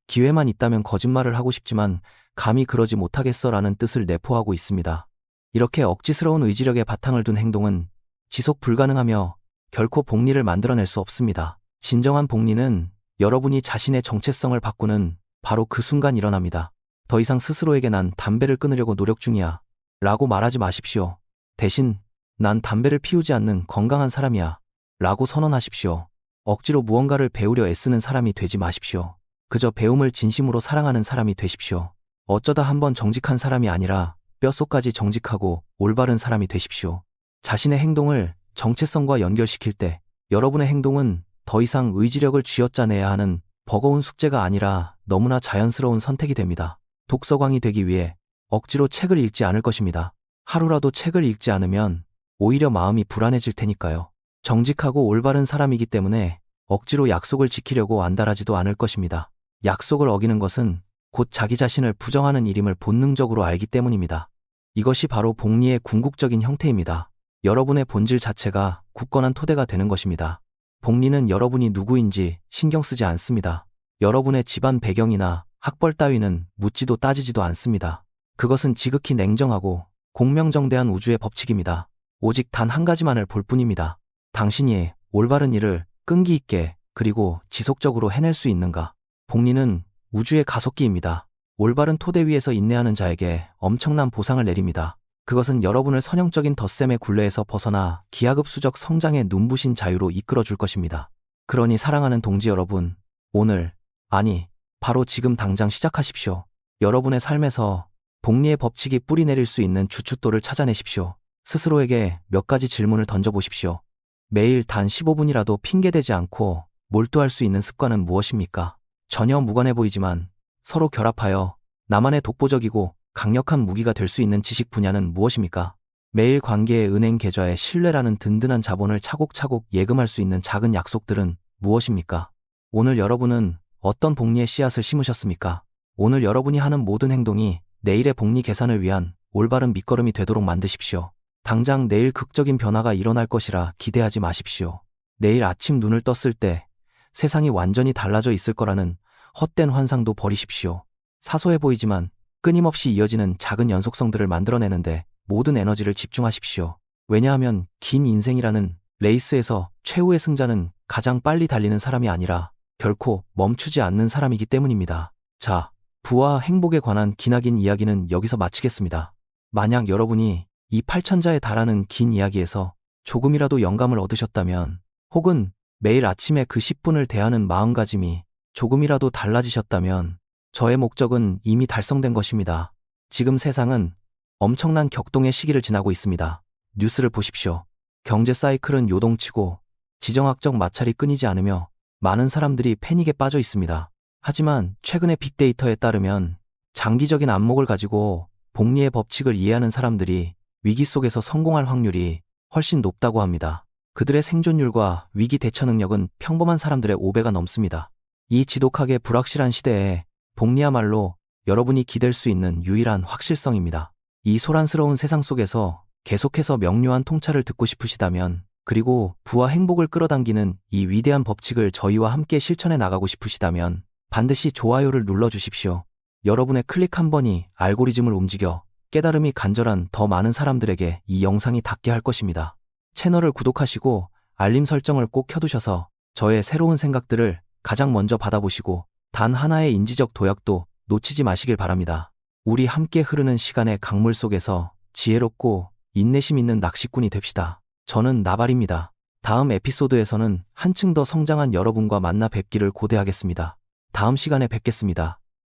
기회만 있다면 거짓말을 하고 싶지만 감히 그러지 못하겠어라는 뜻을 내포하고 있습니다. 이렇게 억지스러운 의지력에 바탕을 둔 행동은 지속 불가능하며 결코 복리를 만들어낼 수 없습니다. 진정한 복리는 여러분이 자신의 정체성을 바꾸는 바로 그 순간 일어납니다. 더 이상 스스로에게 난 담배를 끊으려고 노력 중이야 라고 말하지 마십시오. 대신 난 담배를 피우지 않는 건강한 사람이야 라고 선언하십시오. 억지로 무언가를 배우려 애쓰는 사람이 되지 마십시오. 그저 배움을 진심으로 사랑하는 사람이 되십시오. 어쩌다 한번 정직한 사람이 아니라 뼛속까지 정직하고 올바른 사람이 되십시오. 자신의 행동을 정체성과 연결시킬 때 여러분의 행동은 더 이상 의지력을 쥐어짜내야 하는 버거운 숙제가 아니라 너무나 자연스러운 선택이 됩니다. 독서광이 되기 위해 억지로 책을 읽지 않을 것입니다. 하루라도 책을 읽지 않으면 오히려 마음이 불안해질 테니까요. 정직하고 올바른 사람이기 때문에 억지로 약속을 지키려고 안달하지도 않을 것입니다. 약속을 어기는 것은 곧 자기 자신을 부정하는 일임을 본능적으로 알기 때문입니다. 이것이 바로 복리의 궁극적인 형태입니다. 여러분의 본질 자체가 굳건한 토대가 되는 것입니다. 복리는 여러분이 누구인지 신경 쓰지 않습니다. 여러분의 집안 배경이나 학벌 따위는 묻지도 따지지도 않습니다. 그것은 지극히 냉정하고 공명정대한 우주의 법칙입니다. 오직 단 한 가지만을 볼 뿐입니다. 당신이 올바른 일을 끈기 있게 그리고 지속적으로 해낼 수 있는가? 복리는 우주의 가속기입니다. 올바른 토대 위에서 인내하는 자에게 엄청난 보상을 내립니다. 그것은 여러분을 선형적인 덧셈의 굴레에서 벗어나 기하급수적 성장의 눈부신 자유로 이끌어 줄 것입니다. 그러니 사랑하는 동지 여러분, 오늘, 아니, 바로 지금 당장 시작하십시오. 여러분의 삶에서 복리의 법칙이 뿌리내릴 수 있는 주춧돌을 찾아내십시오. 스스로에게 몇 가지 질문을 던져보십시오. 매일 단 15분이라도 핑계대지 않고 몰두할 수 있는 습관은 무엇입니까? 전혀 무관해 보이지만 서로 결합하여 나만의 독보적이고 강력한 무기가 될 수 있는 지식 분야는 무엇입니까? 매일 관계의 은행 계좌에 신뢰라는 든든한 자본을 차곡차곡 예금할 수 있는 작은 약속들은 무엇입니까? 오늘 여러분은 어떤 복리의 씨앗을 심으셨습니까? 오늘 여러분이 하는 모든 행동이 내일의 복리 계산을 위한 올바른 밑거름이 되도록 만드십시오. 당장 내일 극적인 변화가 일어날 것이라 기대하지 마십시오. 내일 아침 눈을 떴을 때 세상이 완전히 달라져 있을 거라는 헛된 환상도 버리십시오. 사소해 보이지만 끊임없이 이어지는 작은 연속성들을 만들어내는데 모든 에너지를 집중하십시오. 왜냐하면 긴 인생이라는 레이스에서 최후의 승자는 가장 빨리 달리는 사람이 아니라 결코 멈추지 않는 사람이기 때문입니다. 자, 부와 행복에 관한 기나긴 이야기는 여기서 마치겠습니다. 만약 여러분이 이 8천자에 달하는 긴 이야기에서 조금이라도 영감을 얻으셨다면, 혹은 매일 아침에 그 10분을 대하는 마음가짐이 조금이라도 달라지셨다면 저의 목적은 이미 달성된 것입니다. 지금 세상은 엄청난 격동의 시기를 지나고 있습니다. 뉴스를 보십시오. 경제 사이클은 요동치고 지정학적 마찰이 끊이지 않으며 많은 사람들이 패닉에 빠져 있습니다. 하지만 최근의 빅데이터에 따르면 장기적인 안목을 가지고 복리의 법칙을 이해하는 사람들이 위기 속에서 성공할 확률이 훨씬 높다고 합니다. 그들의 생존율과 위기 대처 능력은 평범한 사람들의 5배가 넘습니다. 이 지독하게 불확실한 시대에 복리야말로 여러분이 기댈 수 있는 유일한 확실성입니다. 이 소란스러운 세상 속에서 계속해서 명료한 통찰을 듣고 싶으시다면, 그리고 부와 행복을 끌어당기는 이 위대한 법칙을 저희와 함께 실천해 나가고 싶으시다면 반드시 좋아요를 눌러주십시오. 여러분의 클릭 한 번이 알고리즘을 움직여 깨달음이 간절한 더 많은 사람들에게 이 영상이 닿게 할 것입니다. 채널을 구독하시고 알림 설정을 꼭 켜두셔서 저의 새로운 생각들을 가장 먼저 받아보시고 단 하나의 인지적 도약도 놓치지 마시길 바랍니다. 우리 함께 흐르는 시간의 강물 속에서 지혜롭고 인내심 있는 낚시꾼이 됩시다. 저는 나발입니다. 다음 에피소드에서는 한층 더 성장한 여러분과 만나 뵙기를 고대하겠습니다. 다음 시간에 뵙겠습니다.